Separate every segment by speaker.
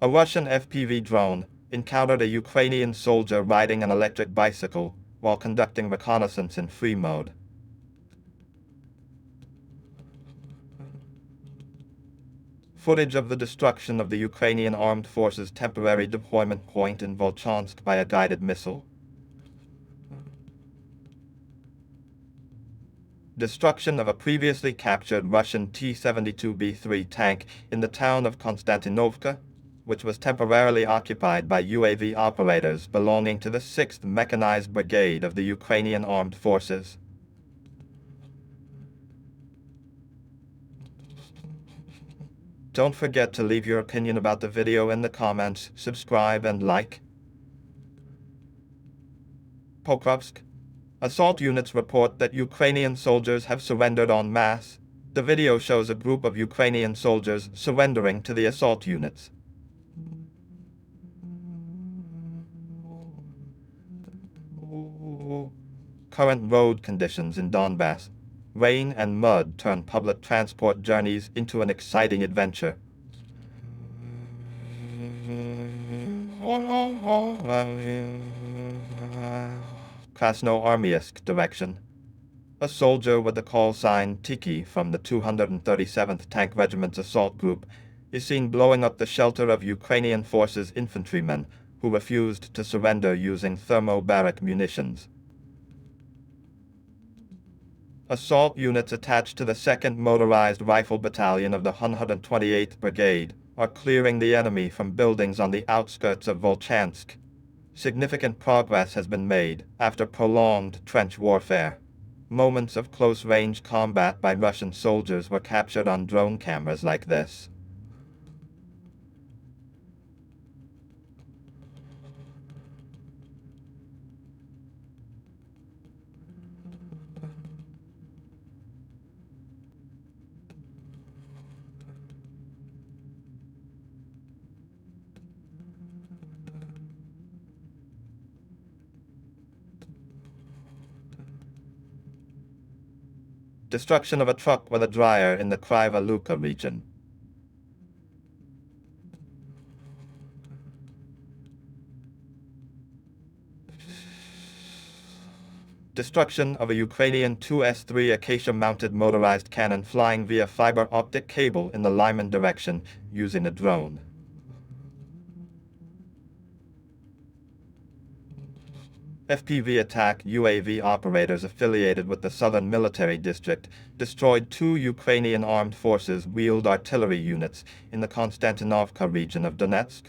Speaker 1: A Russian FPV drone encountered a Ukrainian soldier riding an electric bicycle while conducting reconnaissance in free mode. Footage of the destruction of the Ukrainian Armed Forces temporary deployment point in Volchansk by a guided missile. Destruction of a previously captured Russian T-82BV tank in the town of Konstantinovka, which was temporarily occupied by UAV operators belonging to the 6th Mechanized Brigade of the Ukrainian Armed Forces. Don't forget to leave your opinion about the video in the comments, subscribe and like. Pokrovsk. Assault units report that Ukrainian soldiers have surrendered en masse. The video shows a group of Ukrainian soldiers surrendering to the assault units. Current road conditions in Donbass. Rain and mud turn public transport journeys into an exciting adventure. Krasnoarmeysk direction. A soldier with the call sign Tiki from the 237th Tank Regiment's assault group is seen blowing up the shelter of Ukrainian forces infantrymen who refused to surrender using thermobaric munitions. Assault units attached to the 2nd Motorized Rifle Battalion of the 128th Brigade are clearing the enemy from buildings on the outskirts of Volchansk. Significant progress has been made after prolonged trench warfare. Moments of close-range combat by Russian soldiers were captured on drone cameras like this. Destruction of a truck with a dryer in the Kryva Luka region. Destruction of a Ukrainian 2S3 Acacia-mounted motorized cannon flying via fiber optic cable in the Lyman direction using a drone. FPV attack UAV operators affiliated with the Southern Military District destroyed 2 Ukrainian armed forces wheeled artillery units in the Konstantinovka region of Donetsk.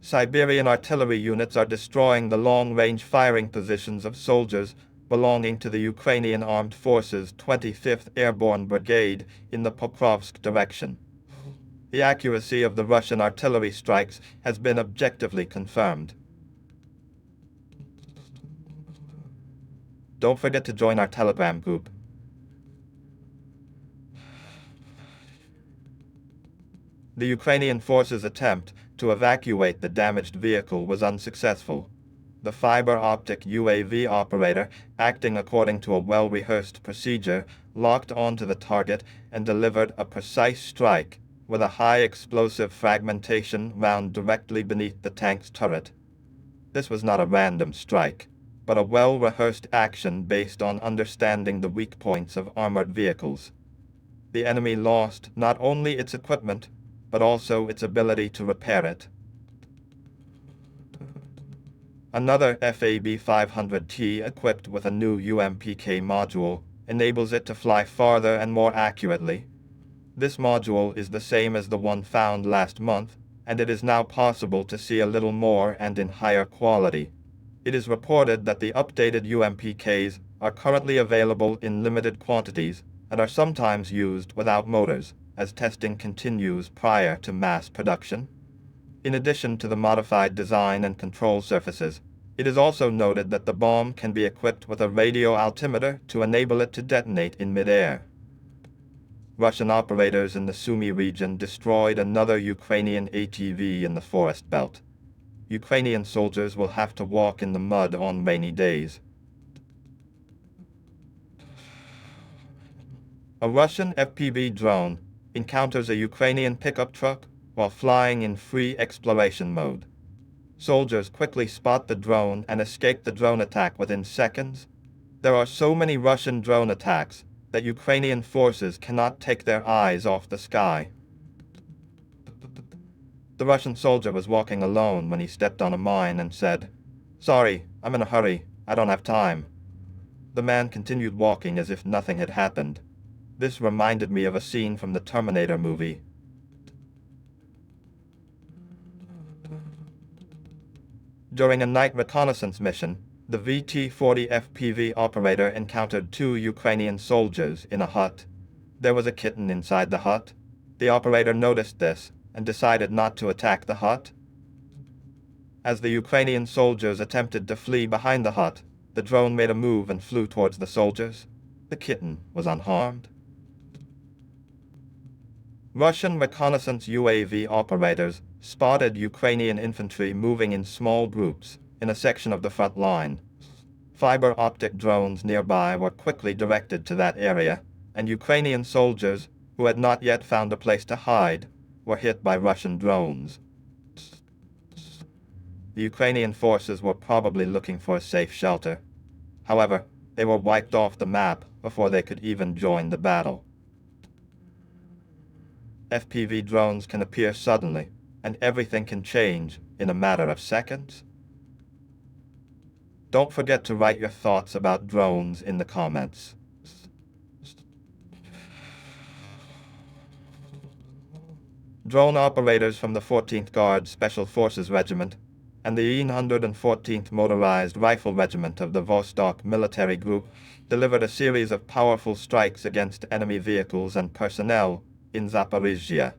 Speaker 1: Siberian artillery units are destroying the long-range firing positions of soldiers belonging to the Ukrainian Armed Forces 25th Airborne Brigade in the Pokrovsk direction. The accuracy of the Russian artillery strikes has been objectively confirmed. Don't forget to join our Telegram group. The Ukrainian forces' attempt to evacuate the damaged vehicle was unsuccessful. The fiber optic UAV operator, acting according to a well-rehearsed procedure, locked onto the target and delivered a precise strike with a high explosive fragmentation round directly beneath the tank's turret. This was not a random strike, but a well-rehearsed action based on understanding the weak points of armored vehicles. The enemy lost not only its equipment, but also its ability to repair it. Another FAB 500T equipped with a new UMPK module enables it to fly farther and more accurately. This module is the same as the one found last month, and it is now possible to see a little more and in higher quality. It is reported that the updated UMPKs are currently available in limited quantities and are sometimes used without motors, as testing continues prior to mass production. In addition to the modified design and control surfaces, it is also noted that the bomb can be equipped with a radio altimeter to enable it to detonate in midair. Russian operators in the Sumy region destroyed another Ukrainian ATV in the forest belt. Ukrainian soldiers will have to walk in the mud on rainy days. A Russian FPV drone encounters a Ukrainian pickup truck while flying in free exploration mode. Soldiers quickly spot the drone and escape the drone attack within seconds. There are so many Russian drone attacks that Ukrainian forces cannot take their eyes off the sky. The Russian soldier was walking alone when he stepped on a mine and said, "Sorry, I'm in a hurry. I don't have time." The man continued walking as if nothing had happened. This reminded me of a scene from the Terminator movie. During a night reconnaissance mission, the VT-40 FPV operator encountered two Ukrainian soldiers in a hut. There was a kitten inside the hut. The operator noticed this and decided not to attack the hut. As the Ukrainian soldiers attempted to flee behind the hut, the drone made a move and flew towards the soldiers. The kitten was unharmed. Russian reconnaissance UAV operators spotted Ukrainian infantry moving in small groups in a section of the front line. Fiber optic drones nearby were quickly directed to that area, and Ukrainian soldiers, who had not yet found a place to hide, were hit by Russian drones. The Ukrainian forces were probably looking for a safe shelter. However, they were wiped off the map before they could even join the battle. FPV drones can appear suddenly, and everything can change in a matter of seconds. Don't forget to write your thoughts about drones in the comments. Drone operators from the 14th Guard Special Forces Regiment and the 114th Motorized Rifle Regiment of the Vostok Military Group delivered a series of powerful strikes against enemy vehicles and personnel in Zaporizhzhia.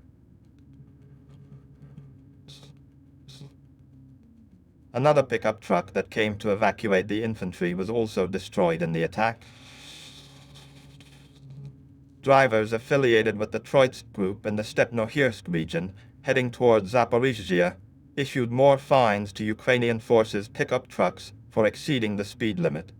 Speaker 1: Another pickup truck that came to evacuate the infantry was also destroyed in the attack. Drivers affiliated with the Troitsk group in the Stepnohirsk region, heading towards Zaporizhzhia, issued more fines to Ukrainian forces' pickup trucks for exceeding the speed limit.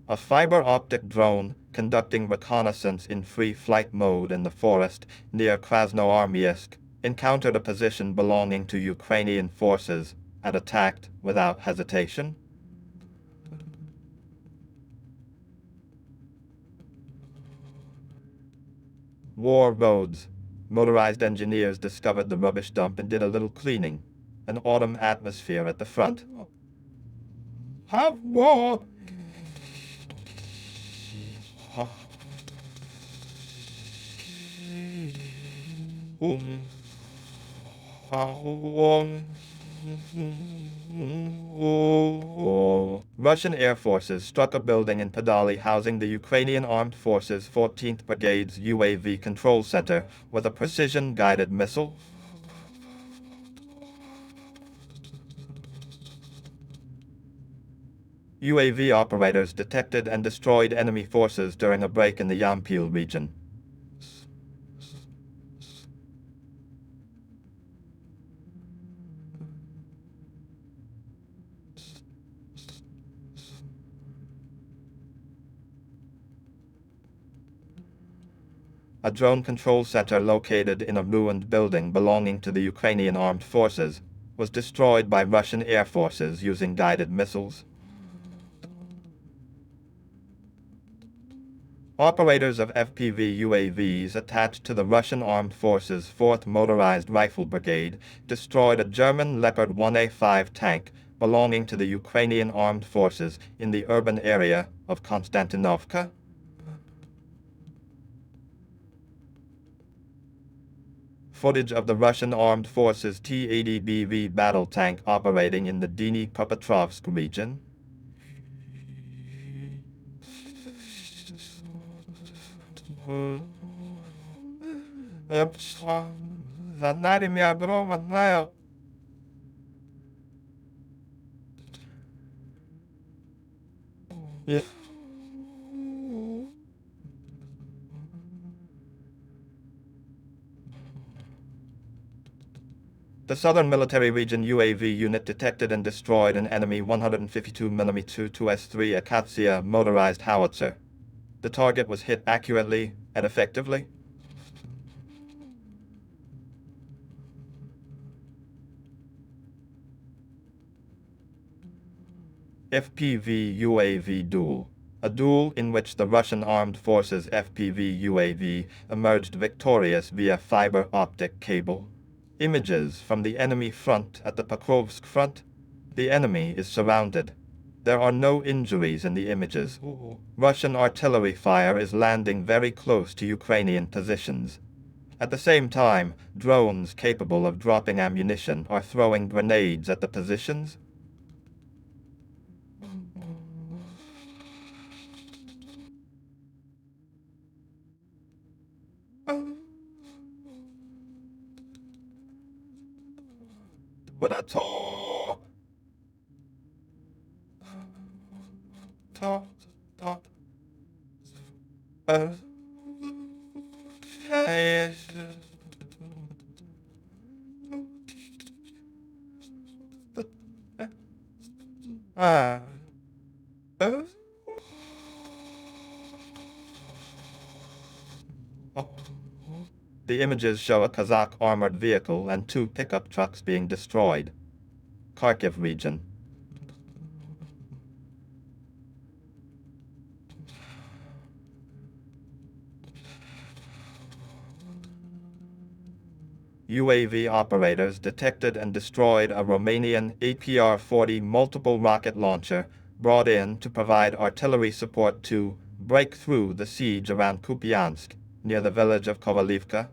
Speaker 1: A fiber optic drone conducting reconnaissance in free flight mode in the forest near Krasnoarmysk encountered a position belonging to Ukrainian forces and attacked without hesitation. War roads. Motorized engineers discovered the rubbish dump and did a little cleaning. An autumn atmosphere at the front. Have war! Russian air forces struck a building in Podali housing the Ukrainian Armed Forces 14th Brigade's UAV control center with a precision-guided missile. UAV operators detected and destroyed enemy forces during a break in the Yampil region. A drone control center located in a ruined building belonging to the Ukrainian Armed Forces was destroyed by Russian air forces using guided missiles. Operators of FPV UAVs attached to the Russian Armed Forces 4th Motorized Rifle Brigade destroyed a German Leopard 1A5 tank belonging to the Ukrainian Armed Forces in the urban area of Konstantinovka. Footage of the Russian Armed Forces T-80BV battle tank operating in the Dnipropetrovsk region. Yeah. The Southern Military Region UAV unit detected and destroyed an enemy 152mm 2S3 Acacia motorized howitzer. The target was hit accurately and effectively. FPV UAV duel. A duel in which the Russian Armed Forces FPV UAV emerged victorious via fiber optic cable. Images from the enemy front at the Pokrovsk front. The enemy is surrounded. There are no injuries in the images. Russian artillery fire is landing very close to Ukrainian positions. At the same time, drones capable of dropping ammunition are throwing grenades at the positions. But I talk, talk, talk, uh, yes, uh, uh, oh. The images show a Kazakh armored vehicle and two pickup trucks being destroyed. Kharkiv region. UAV operators detected and destroyed a Romanian APR-40 multiple rocket launcher brought in to provide artillery support to break through the siege around Kupiansk, near the village of Kovalivka.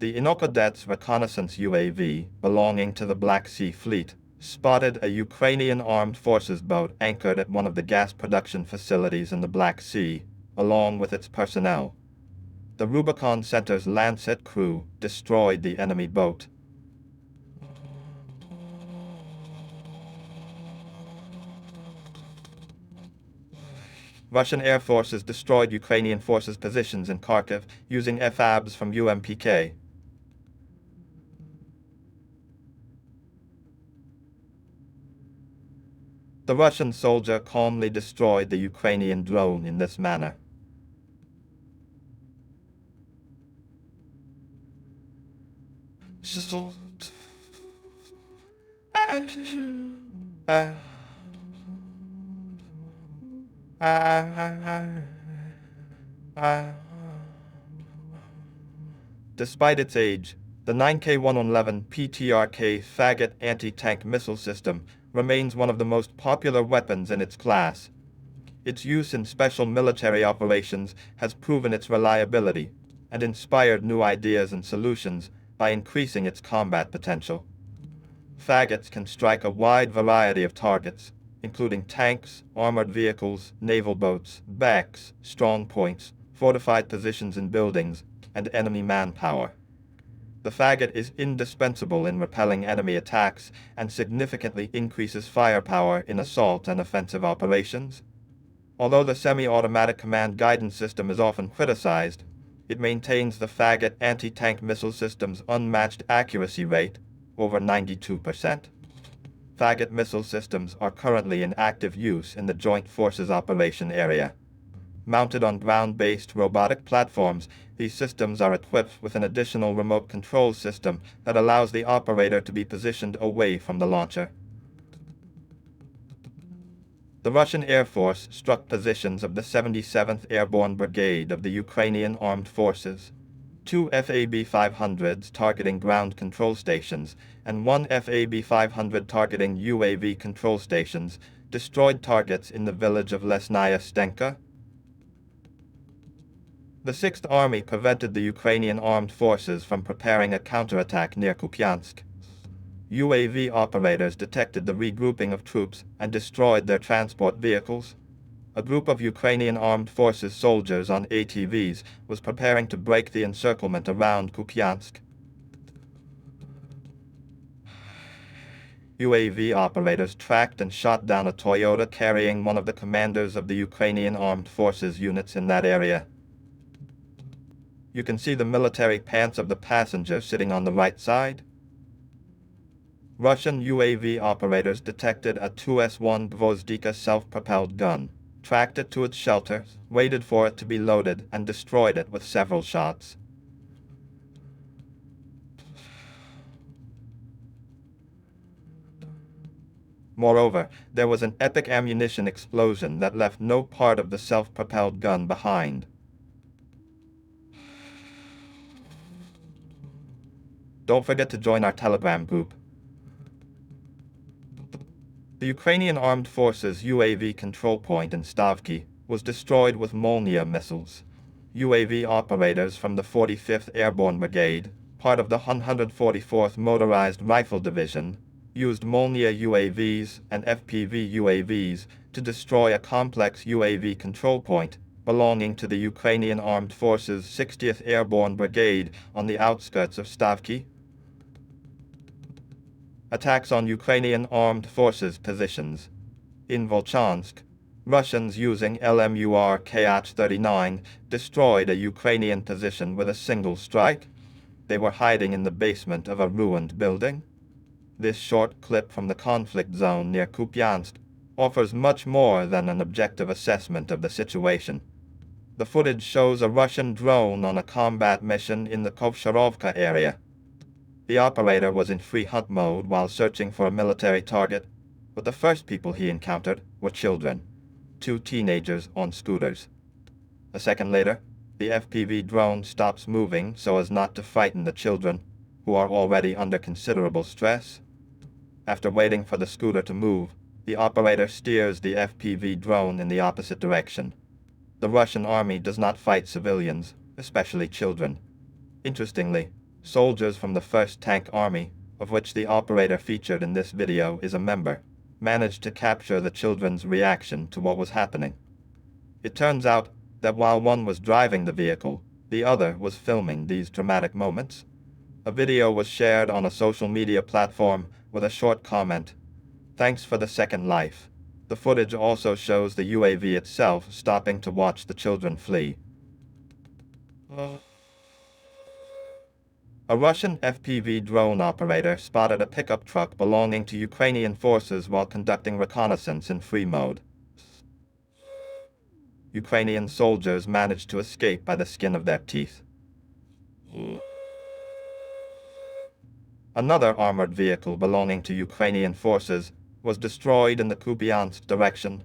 Speaker 1: The Inokodets reconnaissance UAV, belonging to the Black Sea Fleet, spotted a Ukrainian armed forces boat anchored at one of the gas production facilities in the Black Sea, along with its personnel. The Rubicon Center's Lancet crew destroyed the enemy boat. Russian air forces destroyed Ukrainian forces' positions in Kharkiv using FABs from UMPK. The Russian soldier calmly destroyed the Ukrainian drone in this manner. Despite its age, the 9K111 PTRK Faggot anti-tank missile system remains one of the most popular weapons in its class. Its use in special military operations has proven its reliability and inspired new ideas and solutions by increasing its combat potential. Faggots can strike a wide variety of targets, including tanks, armored vehicles, naval boats, backs, strong points, fortified positions in buildings, and enemy manpower. The faggot is indispensable in repelling enemy attacks and significantly increases firepower in assault and offensive operations. Although the semi-automatic command guidance system is often criticized, it maintains the faggot anti-tank missile system's unmatched accuracy rate, over 92%. Faggot missile systems are currently in active use in the Joint Forces Operation Area. Mounted on ground-based robotic platforms, these systems are equipped with an additional remote control system that allows the operator to be positioned away from the launcher. The Russian Air Force struck positions of the 77th Airborne Brigade of the Ukrainian Armed Forces. Two FAB-500s targeting ground control stations and one FAB-500 targeting UAV control stations destroyed targets in the village of Lesnaya Stenka. The Sixth Army prevented the Ukrainian armed forces from preparing a counterattack near Kupiansk. UAV operators detected the regrouping of troops and destroyed their transport vehicles. A group of Ukrainian armed forces soldiers on ATVs was preparing to break the encirclement around Kupiansk. UAV operators tracked and shot down a Toyota carrying one of the commanders of the Ukrainian Armed Forces units in that area. You can see the military pants of the passenger sitting on the right side. Russian UAV operators detected a 2S-1 Gvozdika self-propelled gun, tracked it to its shelter, waited for it to be loaded, and destroyed it with several shots. Moreover, there was an epic ammunition explosion that left no part of the self-propelled gun behind. Don't forget to join our Telegram group. The Ukrainian Armed Forces UAV control point in Stavki was destroyed with Molniya missiles. UAV operators from the 45th Airborne Brigade, part of the 144th Motorized Rifle Division, used Molniya UAVs and FPV UAVs to destroy a complex UAV control point belonging to the Ukrainian Armed Forces 60th Airborne Brigade on the outskirts of Stavki. Attacks on Ukrainian Armed Forces positions. In Volchansk, Russians using LMUR Kh-39 destroyed a Ukrainian position with a single strike. They were hiding in the basement of a ruined building. This short clip from the conflict zone near Kupiansk offers much more than an objective assessment of the situation. The footage shows a Russian drone on a combat mission in the Kovsharovka area. The operator was in free hunt mode while searching for a military target, but the first people he encountered were children, 2 teenagers on scooters. A second later, the FPV drone stops moving so as not to frighten the children, who are already under considerable stress. After waiting for the scooter to move, the operator steers the FPV drone in the opposite direction. The Russian army does not fight civilians, especially children. Interestingly, soldiers from the 1st Tank Army, of which the operator featured in this video is a member, managed to capture the children's reaction to what was happening. It turns out that while one was driving the vehicle, the other was filming these dramatic moments. A video was shared on a social media platform with a short comment, "Thanks for the second life." The footage also shows the UAV itself stopping to watch the children flee. A Russian FPV drone operator spotted a pickup truck belonging to Ukrainian forces while conducting reconnaissance in free mode. Ukrainian soldiers managed to escape by the skin of their teeth. Another armored vehicle belonging to Ukrainian forces was destroyed in the Kupiansk direction.